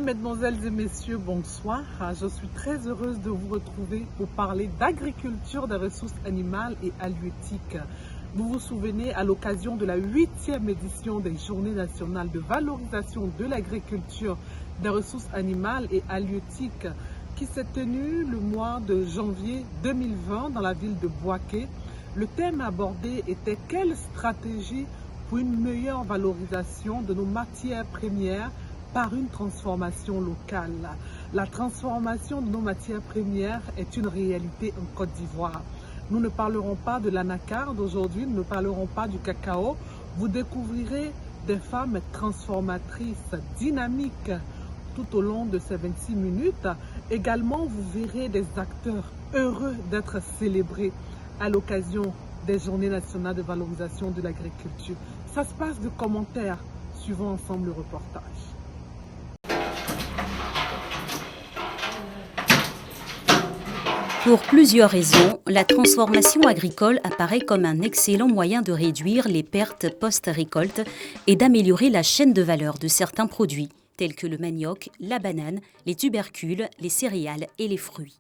mesdemoiselles et messieurs, bonsoir. Je suis très heureuse de vous retrouver pour parler d'agriculture, des ressources animales et halieutiques. Vous vous souvenez, à l'occasion de la 8e édition des Journées nationales de valorisation de l'agriculture, des ressources animales et halieutiques, qui s'est tenue le mois de janvier 2020 dans la ville de Bouaké, le thème abordé était « Quelle stratégie pour une meilleure valorisation de nos matières premières par une transformation locale ?» La transformation de nos matières premières est une réalité en Côte d'Ivoire. Nous ne parlerons pas de l'anacarde aujourd'hui, nous ne parlerons pas du cacao. Vous découvrirez des femmes transformatrices, dynamiques, tout au long de ces 26 minutes. Également, vous verrez des acteurs heureux d'être célébrés à l'occasion des Journées nationales de valorisation de l'agriculture. Ça se passe de commentaires. Suivons ensemble le reportage. Pour plusieurs raisons, la transformation agricole apparaît comme un excellent moyen de réduire les pertes post-récolte et d'améliorer la chaîne de valeur de certains produits, tels que le manioc, la banane, les tubercules, les céréales et les fruits.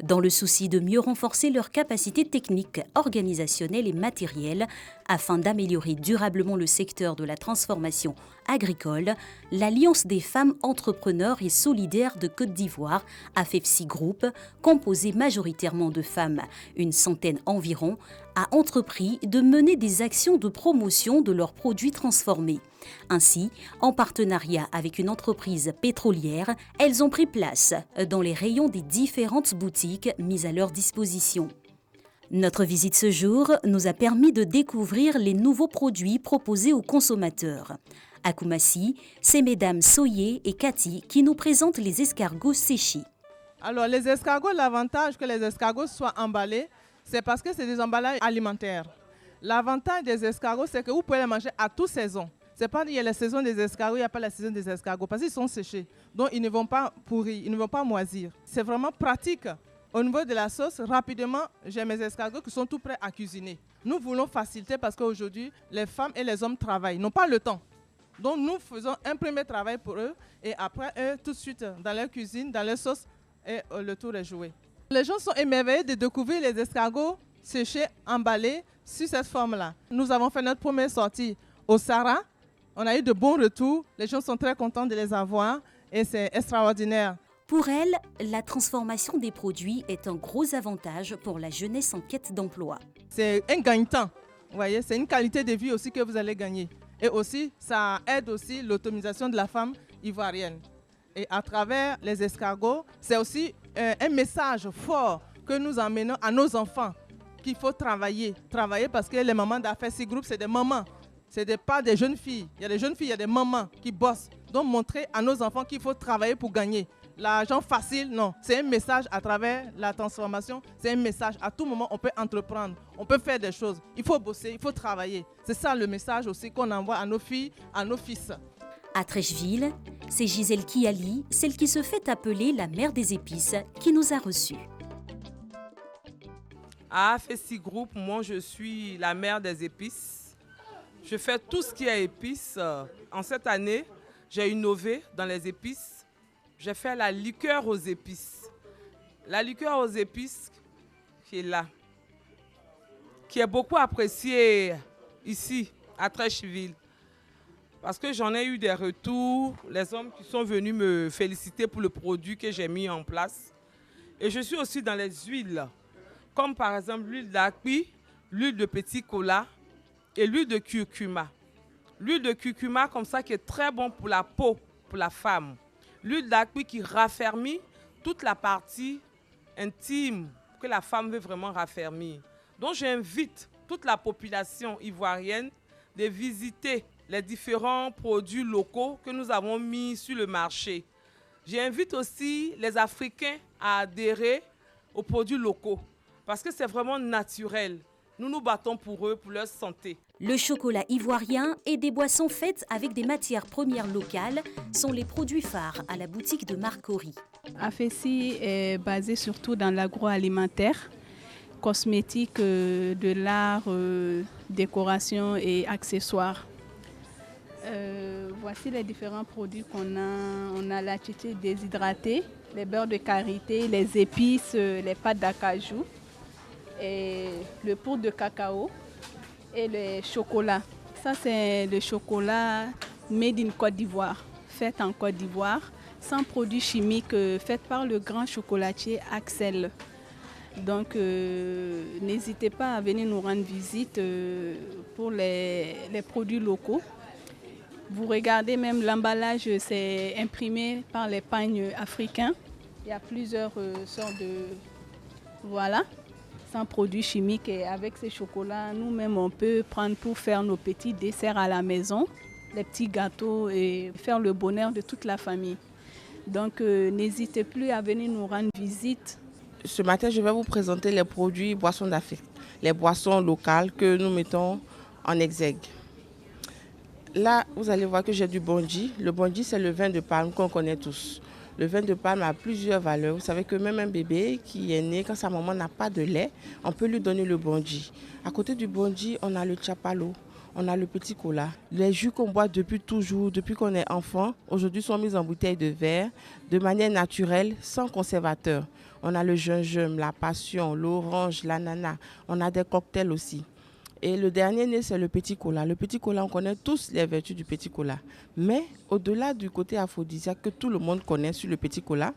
Dans le souci de mieux renforcer leurs capacités techniques, organisationnelles et matérielles, afin d'améliorer durablement le secteur de la transformation agricole, l'Alliance des femmes entrepreneurs et solidaires de Côte d'Ivoire, AFEFSI Group, composée majoritairement de femmes, une centaine environ, a entrepris de mener des actions de promotion de leurs produits transformés. Ainsi, en partenariat avec une entreprise pétrolière, elles ont pris place dans les rayons des différentes boutiques mises à leur disposition. Notre visite ce jour nous a permis de découvrir les nouveaux produits proposés aux consommateurs. À Koumassi, c'est mesdames Soye et Cathy qui nous présentent les escargots séchés. Alors les escargots, l'avantage que les escargots soient emballés, c'est parce que c'est des emballages alimentaires. L'avantage des escargots, c'est que vous pouvez les manger à toute saison. C'est pas qu'il y a la saison des escargots, il n'y a pas la saison des escargots, parce qu'ils sont séchés. Donc ils ne vont pas pourrir, ils ne vont pas moisir. C'est vraiment pratique. Au niveau de la sauce, rapidement, j'ai mes escargots qui sont tout prêts à cuisiner. Nous voulons faciliter parce qu'aujourd'hui, les femmes et les hommes travaillent, n'ont pas le temps. Donc nous faisons un premier travail pour eux et après, eux, tout de suite, dans leur cuisine, dans leur sauce, et le tour est joué. Les gens sont émerveillés de découvrir les escargots séchés, emballés sur cette forme-là. Nous avons fait notre première sortie au Sahara. On a eu de bons retours. Les gens sont très contents de les avoir et c'est extraordinaire. Pour elle, la transformation des produits est un gros avantage pour la jeunesse en quête d'emploi. C'est un gagne-temps. Vous voyez, c'est une qualité de vie aussi que vous allez gagner. Et aussi, ça aide aussi l'autonomisation de la femme ivoirienne. Et à travers les escargots, c'est aussi un message fort que nous emmenons à nos enfants qu'il faut travailler. Travailler parce que les mamans d'AFEFSI Group, c'est des mamans. Ce n'est pas des jeunes filles. Il y a des jeunes filles, il y a des mamans qui bossent. Donc montrer à nos enfants qu'il faut travailler pour gagner. L'argent facile, non. C'est un message à travers la transformation. C'est un message. À tout moment, on peut entreprendre. On peut faire des choses. Il faut bosser, il faut travailler. C'est ça le message aussi qu'on envoie à nos filles, à nos fils. À Trècheville, c'est Gisèle Kiali, celle qui se fait appeler la mère des épices, qui nous a reçus. À AFEFSI Group, moi je suis la mère des épices. Je fais tout ce qui est épices. En cette année, j'ai innové dans les épices. J'ai fait la liqueur aux épices. La liqueur aux épices qui est là, qui est beaucoup appréciée ici, à Trècheville. Parce que j'en ai eu des retours, les hommes qui sont venus me féliciter pour le produit que j'ai mis en place. Et je suis aussi dans les huiles, comme par exemple l'huile d'akpi, l'huile de petit cola et l'huile de curcuma. L'huile de curcuma comme ça qui est très bon pour la peau, pour la femme. L'huile d'akpi qui raffermit toute la partie intime que la femme veut vraiment raffermir. Donc j'invite toute la population ivoirienne de visiter les différents produits locaux que nous avons mis sur le marché. J'invite aussi les Africains à adhérer aux produits locaux parce que c'est vraiment naturel. Nous nous battons pour eux, pour leur santé. Le chocolat ivoirien et des boissons faites avec des matières premières locales sont les produits phares à la boutique de Marcory. AFEFSI est basé surtout dans l'agroalimentaire, cosmétique, de l'art, décoration et accessoires. Voici les différents produits qu'on a. On a la tchétché déshydratée, les beurres de karité, les épices, les pâtes d'acajou, et le poudre de cacao et le chocolat. Ça, c'est le chocolat made in Côte d'Ivoire, fait en Côte d'Ivoire, sans produits chimiques, fait par le grand chocolatier Axel. Donc, n'hésitez pas à venir nous rendre visite pour les produits locaux. Vous regardez même l'emballage, c'est imprimé par les pagnes africains. Il y a plusieurs sortes de... Voilà, sans produits chimiques. Et avec ces chocolats, nous-mêmes, on peut prendre pour faire nos petits desserts à la maison, les petits gâteaux et faire le bonheur de toute la famille. Donc, n'hésitez plus à venir nous rendre visite. Ce matin, je vais vous présenter les produits boissons d'Afrique, les boissons locales que nous mettons en exergue. Là, vous allez voir que j'ai du Bondji. Le Bondji, c'est le vin de palme qu'on connaît tous. Le vin de palme a plusieurs valeurs. Vous savez que même un bébé qui est né, quand sa maman n'a pas de lait, on peut lui donner le Bondji. À côté du Bondji, on a le Tchapalo, on a le petit cola. Les jus qu'on boit depuis toujours, depuis qu'on est enfant, aujourd'hui sont mis en bouteille de verre de manière naturelle, sans conservateur. On a le gingembre, la passion, l'orange, l'ananas. On a des cocktails aussi. Et le dernier né, c'est le petit cola. Le petit cola, on connaît tous les vertus du petit cola. Mais au-delà du côté aphrodisiaque que tout le monde connaît sur le petit cola,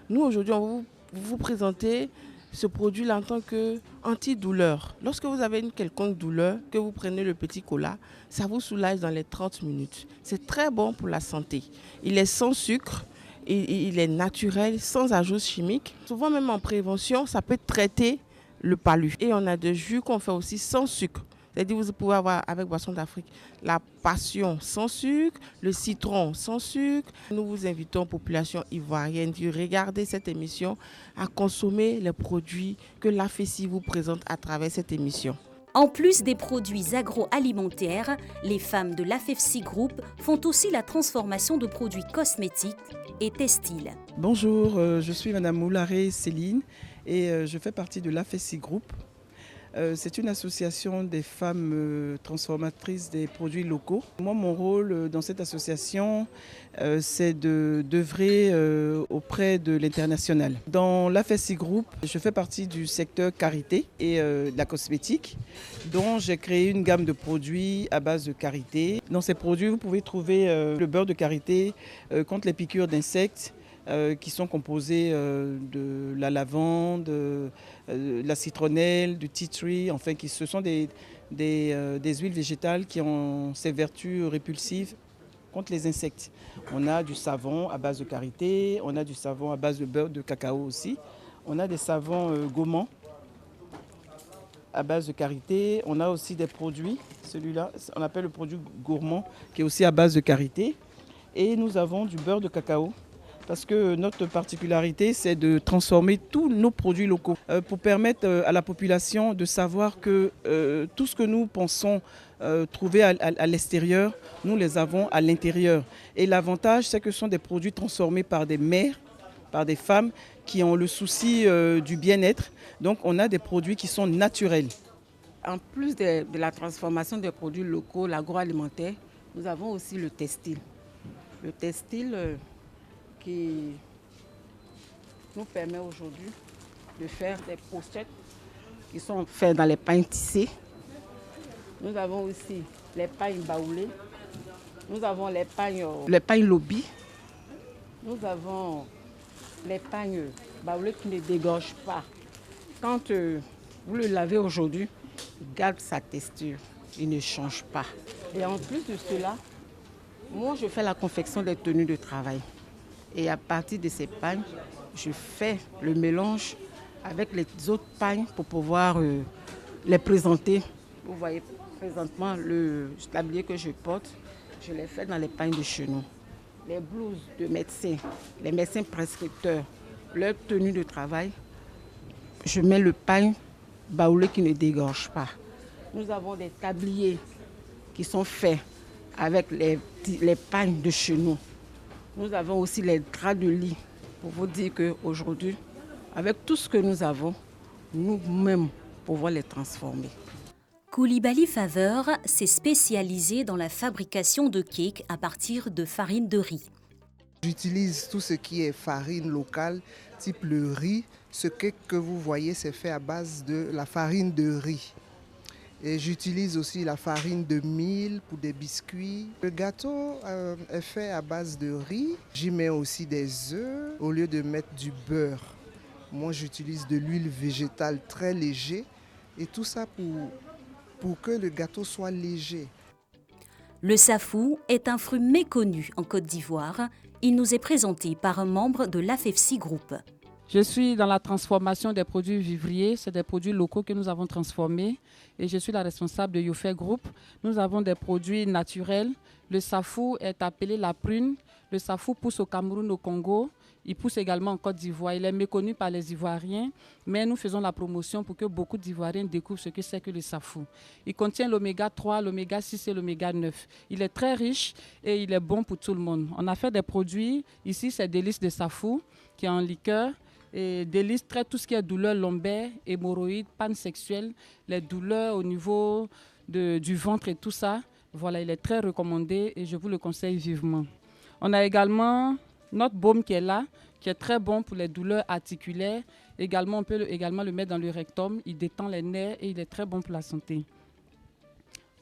nous aujourd'hui, on va vous présenter ce produit-là en tant qu'antidouleur. Lorsque vous avez une quelconque douleur, que vous prenez le petit cola, ça vous soulage dans les 30 minutes. C'est très bon pour la santé. Il est sans sucre, il est naturel, sans ajouts chimiques. Souvent même en prévention, ça peut traiter le palu. Et on a des jus qu'on fait aussi sans sucre. C'est-à-dire vous pouvez avoir avec Boisson d'Afrique la passion sans sucre, le citron sans sucre. Nous vous invitons, population ivoirienne, de regarder cette émission, à consommer les produits que l'AFESI vous présente à travers cette émission. En plus des produits agroalimentaires, les femmes de l'AFESI Group font aussi la transformation de produits cosmétiques et textiles. Bonjour, je suis Madame Moularé Céline et je fais partie de l'AFESI Group. C'est une association des femmes transformatrices des produits locaux. Moi, mon rôle dans cette association, c'est d'œuvrer auprès de l'international. Dans l'AFESI Group, je fais partie du secteur karité et de la cosmétique, dont j'ai créé une gamme de produits à base de karité. Dans ces produits, vous pouvez trouver le beurre de karité contre les piqûres d'insectes, qui sont composés de la lavande, de la citronnelle, du tea tree, enfin ce sont des huiles végétales qui ont ces vertus répulsives contre les insectes. On a du savon à base de karité, on a du savon à base de beurre de cacao aussi, on a des savons gourmands à base de karité, on a aussi des produits, celui-là on appelle le produit gourmand qui est aussi à base de karité, et nous avons du beurre de cacao. Parce que notre particularité, c'est de transformer tous nos produits locaux pour permettre à la population de savoir que tout ce que nous pensons trouver à l'extérieur, nous les avons à l'intérieur. Et l'avantage, c'est que ce sont des produits transformés par des mères, par des femmes qui ont le souci du bien-être. Donc on a des produits qui sont naturels. En plus de la transformation des produits locaux, l'agroalimentaire, nous avons aussi le textile. Le textile qui nous permet aujourd'hui de faire des pochettes qui sont faites dans les pagnes tissées. Nous avons aussi les pagnes baoulées. Nous avons les pagnes lobby. Nous avons les pagnes baoulées qui ne dégorgent pas. Quand vous le lavez aujourd'hui, il garde sa texture, il ne change pas. Et en plus de cela, moi je fais la confection des tenues de travail. Et à partir de ces pagnes, je fais le mélange avec les autres pagnes pour pouvoir les présenter. Vous voyez présentement le tablier que je porte, je l'ai fait dans les pagnes de chez nous. Les blouses de médecins, les médecins prescripteurs, leur tenue de travail, je mets le pagne baoulé qui ne dégorge pas. Nous avons des tabliers qui sont faits avec les pagnes de chez nous. Nous avons aussi les draps de lit pour vous dire qu'aujourd'hui, avec tout ce que nous avons, nous-mêmes pouvons les transformer. Koulibaly Faveur s'est spécialisé dans la fabrication de cakes à partir de farine de riz. J'utilise tout ce qui est farine locale, type le riz. Ce cake que vous voyez, c'est fait à base de la farine de riz. Et j'utilise aussi la farine de mil pour des biscuits. Le gâteau est fait à base de riz. J'y mets aussi des œufs au lieu de mettre du beurre. Moi, j'utilise de l'huile végétale très léger et tout ça pour que le gâteau soit léger. Le safou est un fruit méconnu en Côte d'Ivoire. Il nous est présenté par un membre de l'AFEFSI Group. Je suis dans la transformation des produits vivriers. C'est des produits locaux que nous avons transformés. Et je suis la responsable de Youfé Group. Nous avons des produits naturels. Le safou est appelé la prune. Le safou pousse au Cameroun, au Congo. Il pousse également en Côte d'Ivoire. Il est méconnu par les Ivoiriens, mais nous faisons la promotion pour que beaucoup d'Ivoiriens découvrent ce que c'est que le safou. Il contient l'oméga 3, l'oméga 6 et l'oméga 9. Il est très riche et il est bon pour tout le monde. On a fait des produits. Ici, c'est Délice de safou qui est en liqueur. Et Délice traite tout ce qui est douleurs lombaires, hémorroïdes, panne sexuelle, les douleurs au niveau du ventre et tout ça. Voilà, il est très recommandé et je vous le conseille vivement. On a également notre baume qui est là, qui est très bon pour les douleurs articulaires. Également, on peut également le mettre dans le rectum. Il détend les nerfs et il est très bon pour la santé.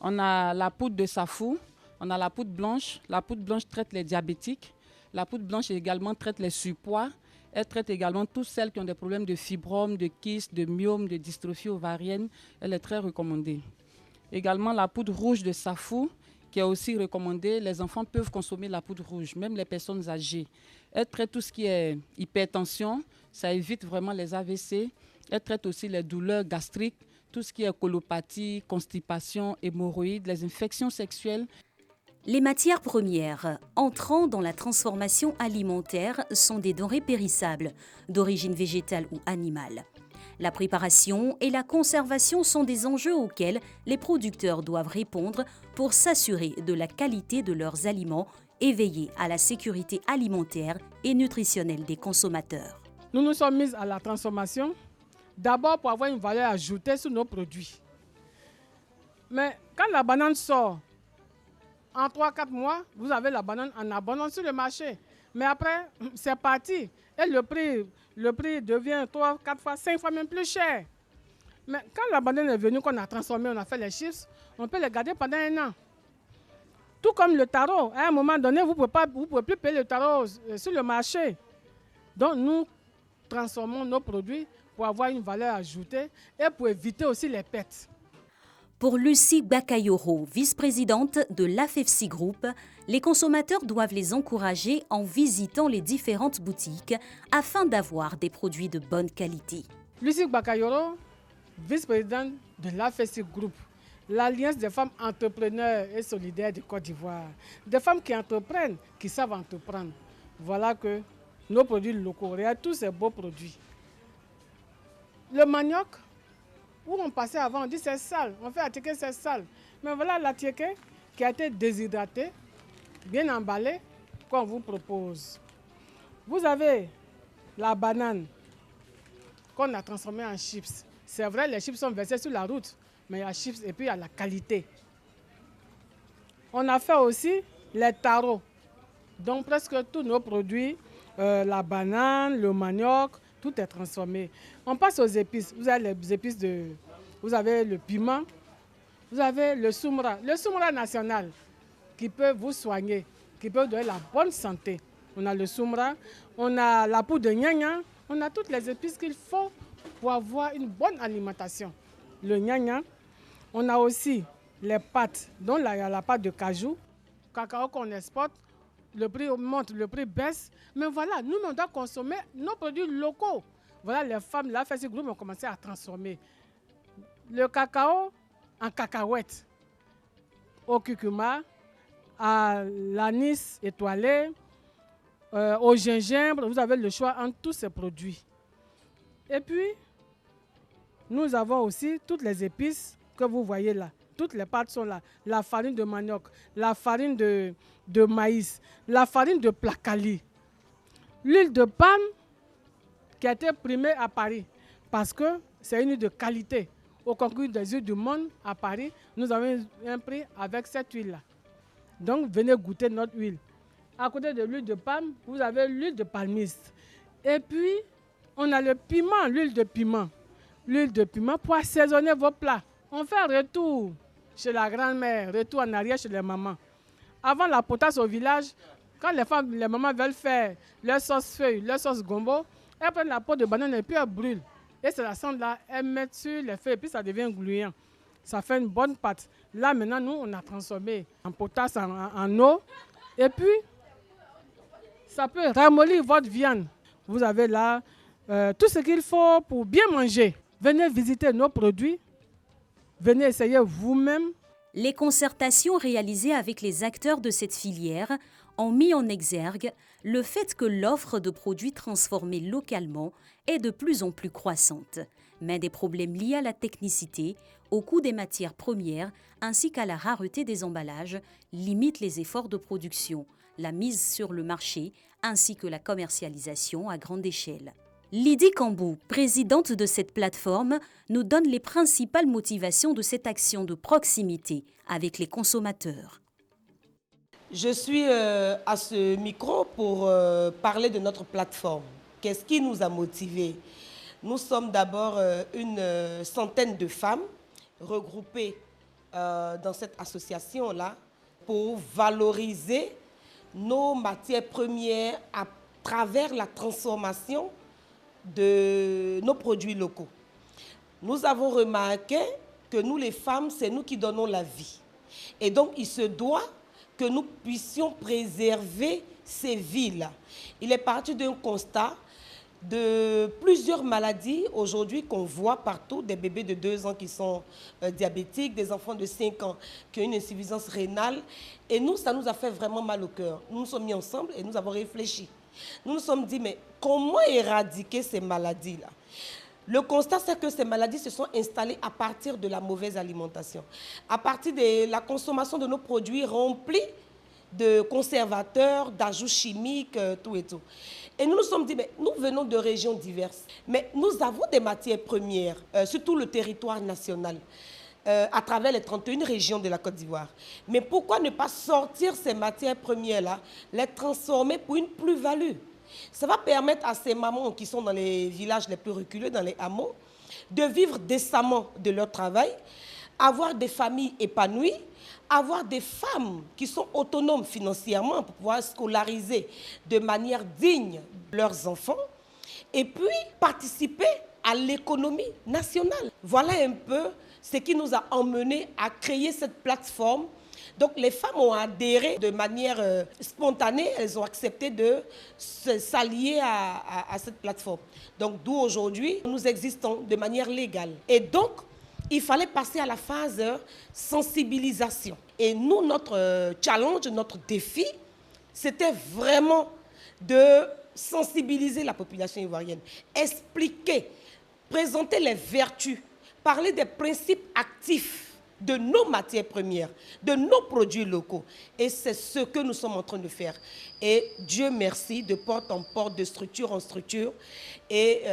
On a la poudre de safou. On a la poudre blanche. La poudre blanche traite les diabétiques. La poudre blanche également traite les surpoids. Elle traite également toutes celles qui ont des problèmes de fibromes, de kystes, de myomes, de dystrophie ovarienne. Elle est très recommandée. Également la poudre rouge de safou, qui est aussi recommandée. Les enfants peuvent consommer la poudre rouge, même les personnes âgées. Elle traite tout ce qui est hypertension, ça évite vraiment les AVC. Elle traite aussi les douleurs gastriques, tout ce qui est colopathie, constipation, hémorroïdes, les infections sexuelles. Les matières premières entrant dans la transformation alimentaire sont des denrées périssables, d'origine végétale ou animale. La préparation et la conservation sont des enjeux auxquels les producteurs doivent répondre pour s'assurer de la qualité de leurs aliments et veiller à la sécurité alimentaire et nutritionnelle des consommateurs. Nous nous sommes mis à la transformation, d'abord pour avoir une valeur ajoutée sur nos produits. Mais quand la banane sort, en 3-4 mois, vous avez la banane en abondance sur le marché. Mais après, c'est parti. Et le prix devient 3, 4 fois, 5 fois même plus cher. Mais quand la banane est venue, qu'on a transformé, on a fait les chips, on peut les garder pendant 1 an. Tout comme le taro. À un moment donné, vous ne pouvez plus payer le taro sur le marché. Donc, nous transformons nos produits pour avoir une valeur ajoutée et pour éviter aussi les pertes. Pour Lucie Bakayoro, vice-présidente de l'AFEFSI Group, les consommateurs doivent les encourager en visitant les différentes boutiques afin d'avoir des produits de bonne qualité. Lucie Bakayoro, vice-présidente de l'AFEFSI Group, l'Alliance des femmes entrepreneurs et solidaires de Côte d'Ivoire. Des femmes qui entreprennent, qui savent entreprendre. Voilà que nos produits locaux, regardez tous ces beaux produits. Le manioc, où on passait avant, on dit c'est sale, on fait attiquer c'est sale. Mais voilà l'attiqué qui a été déshydraté, bien emballé, qu'on vous propose. Vous avez la banane qu'on a transformée en chips. C'est vrai, les chips sont versés sur la route, mais il y a chips et puis il y a la qualité. On a fait aussi les tarots. Donc presque tous nos produits, la banane, le manioc, tout est transformé. On passe aux épices. Vous avez les épices vous avez le piment, vous avez le soumra national qui peut vous soigner, qui peut vous donner la bonne santé. On a le soumra, on a la poudre de gnagna, on a toutes les épices qu'il faut pour avoir une bonne alimentation. Le gnagna, on a aussi les pâtes, dont il y a la pâte de cajou, cacao qu'on exporte. Le prix monte, le prix baisse. Mais voilà, nous, on doit consommer nos produits locaux. Voilà, les femmes de l'AFEFSI Group ont commencé à transformer le cacao en cacahuètes, au curcuma, à l'anis étoilé, au gingembre. Vous avez le choix entre tous ces produits. Et puis, nous avons aussi toutes les épices que vous voyez là. Toutes les pâtes sont là. La farine de manioc, la farine de maïs, la farine de placali, l'huile de palme qui a été primée à Paris parce que c'est une huile de qualité. au concours des huiles du monde à Paris, nous avons un prix avec cette huile-là. Donc, venez goûter notre huile. À côté de l'huile de palme, vous avez l'huile de palmiste. Et puis, on a le piment, l'huile de piment. L'huile de piment pour assaisonner vos plats. On fait un retour chez la grand-mère, retour en arrière chez les mamans. Avant la potasse au village, quand les mamans veulent faire leur sauce feuille, leur sauce gombo, elles prennent la peau de banane et puis elles brûlent. Et c'est la cendre là, elles mettent sur les feuilles et puis ça devient gluant. Ça fait une bonne pâte. Là maintenant, nous, on a transformé en potasse, en eau. Et puis, ça peut ramollir votre viande. Vous avez là tout ce qu'il faut pour bien manger. Venez visiter nos produits. Venez essayer vous-même. Les concertations réalisées avec les acteurs de cette filière ont mis en exergue le fait que l'offre de produits transformés localement est de plus en plus croissante, mais des problèmes liés à la technicité, au coût des matières premières ainsi qu'à la rareté des emballages limitent les efforts de production, la mise sur le marché ainsi que la commercialisation à grande échelle. Lydie Cambou, présidente de cette plateforme, nous donne les principales motivations de cette action de proximité avec les consommateurs. Je suis à ce micro pour parler de notre plateforme. Qu'est-ce qui nous a motivés? Nous sommes d'abord une centaine de femmes regroupées dans cette association-là pour valoriser nos matières premières à travers la transformation de nos produits locaux. Nous avons remarqué que nous, les femmes, c'est nous qui donnons la vie. Et donc, il se doit que nous puissions préserver ces vies-là. Il est parti d'un constat de plusieurs maladies aujourd'hui qu'on voit partout, des bébés de 2 ans qui sont diabétiques, des enfants de 5 ans qui ont une insuffisance rénale. Et nous, ça nous a fait vraiment mal au cœur. Nous nous sommes mis ensemble et nous avons réfléchi. Nous nous sommes dit, mais comment éradiquer ces maladies-là? Le constat, c'est que ces maladies se sont installées à partir de la mauvaise alimentation, à partir de la consommation de nos produits remplis de conservateurs, d'ajouts chimiques, tout et tout. Et nous nous sommes dit, mais nous venons de régions diverses, mais nous avons des matières premières sur tout le territoire national, à travers les 31 régions de la Côte d'Ivoire. Mais pourquoi ne pas sortir ces matières premières-là, les transformer pour une plus-value? Ça va permettre à ces mamans qui sont dans les villages les plus reculés, dans les hameaux, de vivre décemment de leur travail, avoir des familles épanouies, avoir des femmes qui sont autonomes financièrement pour pouvoir scolariser de manière digne leurs enfants et puis participer à l'économie nationale. Voilà un peu ce qui nous a emmenés à créer cette plateforme. Donc les femmes ont adhéré de manière spontanée, elles ont accepté de s'allier à cette plateforme. Donc d'où aujourd'hui, nous existons de manière légale. Et donc, il fallait passer à la phase sensibilisation. Et nous, notre challenge, notre défi, c'était vraiment de sensibiliser la population ivoirienne, expliquer, présenter les vertus, parler des principes actifs de nos matières premières, de nos produits locaux. Et c'est ce que nous sommes en train de faire. Et Dieu merci, de porte en porte, de structure en structure. Et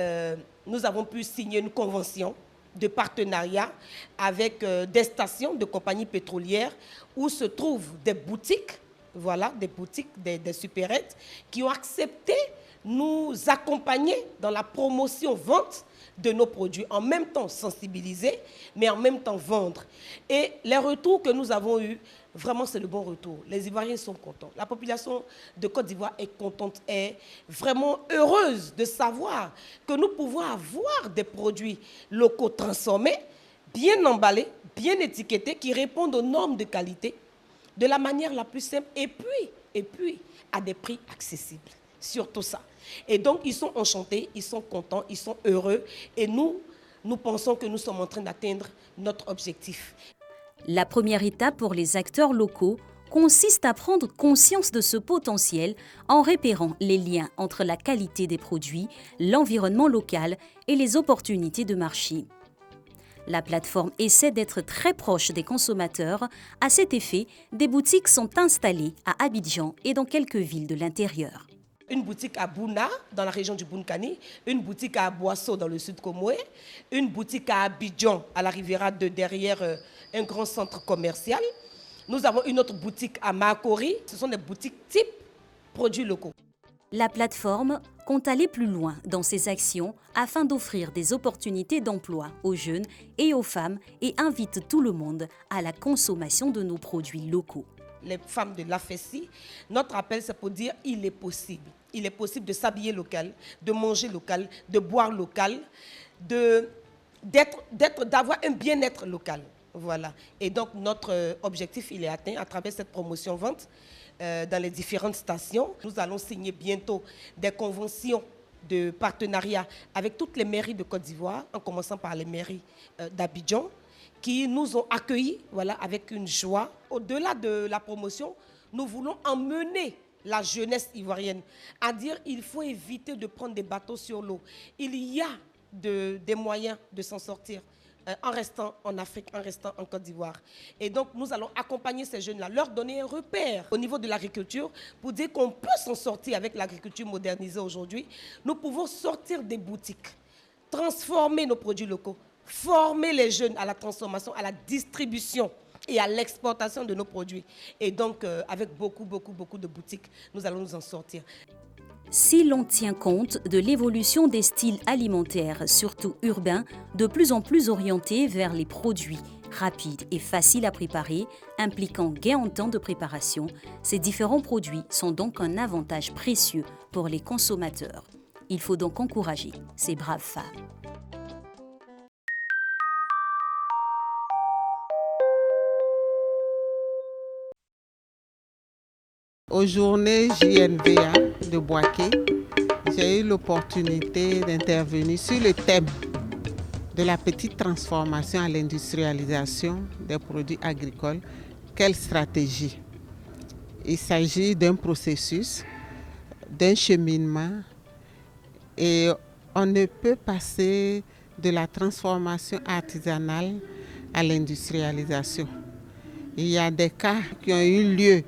nous avons pu signer une convention de partenariat avec des stations de compagnies pétrolières où se trouvent des boutiques, voilà, des boutiques, des supérettes qui ont accepté nous accompagner dans la promotion-vente de nos produits, en même temps sensibiliser, mais en même temps vendre. Et les retours que nous avons eus, vraiment c'est le bon retour. Les Ivoiriens sont contents. La population de Côte d'Ivoire est contente, est vraiment heureuse de savoir que nous pouvons avoir des produits locaux transformés, bien emballés, bien étiquetés, qui répondent aux normes de qualité de la manière la plus simple et puis à des prix accessibles. Surtout ça. Et donc, ils sont enchantés, ils sont contents, ils sont heureux. Et nous pensons que nous sommes en train d'atteindre notre objectif. La première étape pour les acteurs locaux consiste à prendre conscience de ce potentiel en repérant les liens entre la qualité des produits, l'environnement local et les opportunités de marché. La plateforme essaie d'être très proche des consommateurs. À cet effet, des boutiques sont installées à Abidjan et dans quelques villes de l'intérieur. une boutique à Bouna, dans la région du Bounkani, une boutique à Boisseau, dans le sud Comoé, une boutique à Abidjan, à la Riviera de derrière un grand centre commercial. Nous avons une autre boutique à Makori. Ce sont des boutiques type produits locaux. La plateforme compte aller plus loin dans ses actions afin d'offrir des opportunités d'emploi aux jeunes et aux femmes et invite tout le monde à la consommation de nos produits locaux. Les femmes de l'AFESI, notre appel, c'est pour dire il est possible. Il est possible de s'habiller local, de manger local, de boire local, d'avoir un bien-être local. Voilà. Et donc, notre objectif, il est atteint à travers cette promotion-vente dans les différentes stations. Nous allons signer bientôt des conventions de partenariat avec toutes les mairies de Côte d'Ivoire, en commençant par les mairies d'Abidjan, qui nous ont accueillis avec une joie. Au-delà de la promotion, nous voulons emmener la jeunesse ivoirienne à dire qu'il faut éviter de prendre des bateaux sur l'eau. Il y a des moyens de s'en sortir en restant en Afrique, en restant en Côte d'Ivoire. Et donc, nous allons accompagner ces jeunes-là, leur donner un repère au niveau de l'agriculture pour dire qu'on peut s'en sortir avec l'agriculture modernisée aujourd'hui. Nous pouvons sortir des boutiques, transformer nos produits locaux, former les jeunes à la transformation, à la distribution et à l'exportation de nos produits. Et donc, avec beaucoup de boutiques, nous allons nous en sortir. Si l'on tient compte de l'évolution des styles alimentaires, surtout urbains, de plus en plus orientés vers les produits rapides et faciles à préparer, impliquant gain en temps de préparation, ces différents produits sont donc un avantage précieux pour les consommateurs. Il faut donc encourager ces braves femmes. Aux journées JNVA de Boaké, j'ai eu l'opportunité d'intervenir sur le thème de la petite transformation à l'industrialisation des produits agricoles. Quelle stratégie? Il s'agit d'un processus, d'un cheminement, et on ne peut passer de la transformation artisanale à l'industrialisation. Il y a des cas qui ont eu lieu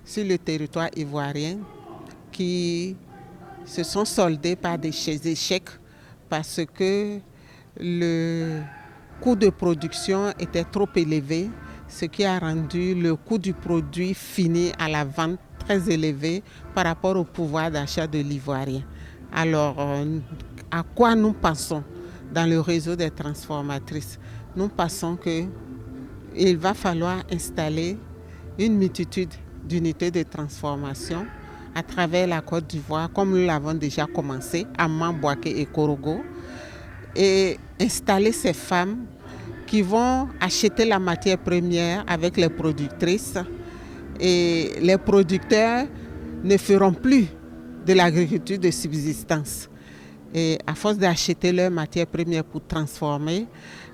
sur le territoire ivoirien qui se sont soldés par des échecs parce que le coût de production était trop élevé, ce qui a rendu le coût du produit fini à la vente très élevé par rapport au pouvoir d'achat de l'Ivoirien. Alors, à quoi nous pensons dans le réseau des transformatrices? Nous pensons qu'il va falloir installer une multitude d'unités de transformation à travers la Côte d'Ivoire, comme nous l'avons déjà commencé, à Boaké et Korogo, et installer ces femmes qui vont acheter la matière première avec les productrices, et les producteurs ne feront plus de l'agriculture de subsistance. Et à force d'acheter leur matière première pour transformer,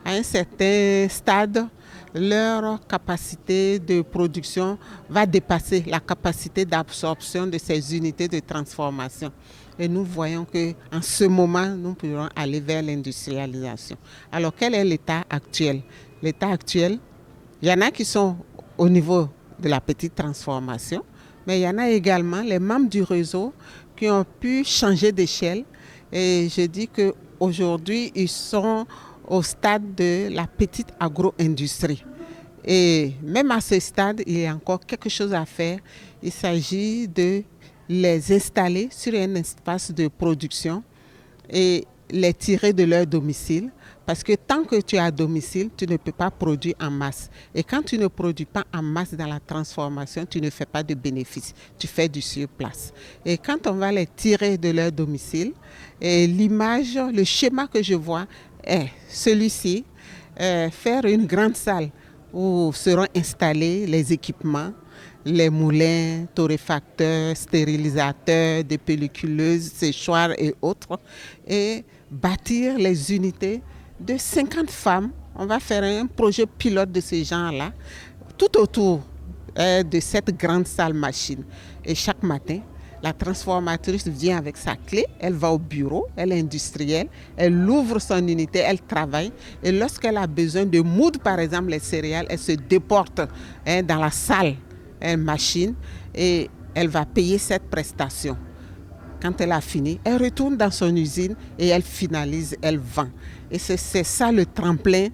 à un certain stade, leur capacité de production va dépasser la capacité d'absorption de ces unités de transformation. Et nous voyons qu'en ce moment, nous pourrons aller vers l'industrialisation. Alors, quel est l'état actuel? L'état actuel, il y en a qui sont au niveau de la petite transformation, mais il y en a également les membres du réseau qui ont pu changer d'échelle. Et je dis qu'aujourd'hui, ils sont au stade de la petite agro-industrie. Et même à ce stade, il y a encore quelque chose à faire. Il s'agit de les installer sur un espace de production et les tirer de leur domicile. Parce que tant que tu es à domicile, tu ne peux pas produire en masse. Et quand tu ne produis pas en masse dans la transformation, tu ne fais pas de bénéfice. Tu fais du surplace. Et quand on va les tirer de leur domicile, et l'image, le schéma que je vois est celui-ci, faire une grande salle où seront installés les équipements, les moulins, torréfacteurs, stérilisateurs, des pelliculeuses, séchoirs et autres, et bâtir les unités de 50 femmes. On va faire un projet pilote de ce genre-là, tout autour de cette grande salle machine. Et chaque matin, la transformatrice vient avec sa clé, elle va au bureau, elle est industrielle, elle ouvre son unité, elle travaille. Et lorsqu'elle a besoin de moudre, par exemple, les céréales, elle se déporte dans la salle machine et elle va payer cette prestation. Quand elle a fini, elle retourne dans son usine et elle finalise, elle vend. Et c'est ça le tremplin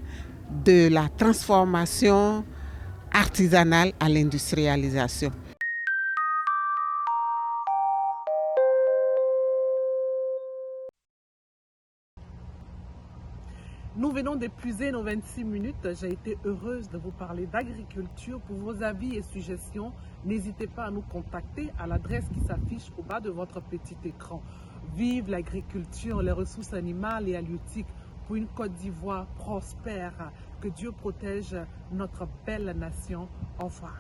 de la transformation artisanale à l'industrialisation. Nous venons d'épuiser nos 26 minutes. J'ai été heureuse de vous parler d'agriculture. Pour vos avis et suggestions, n'hésitez pas à nous contacter à l'adresse qui s'affiche au bas de votre petit écran. Vive l'agriculture, les ressources animales et halieutiques pour une Côte d'Ivoire prospère. Que Dieu protège notre belle nation. Au revoir.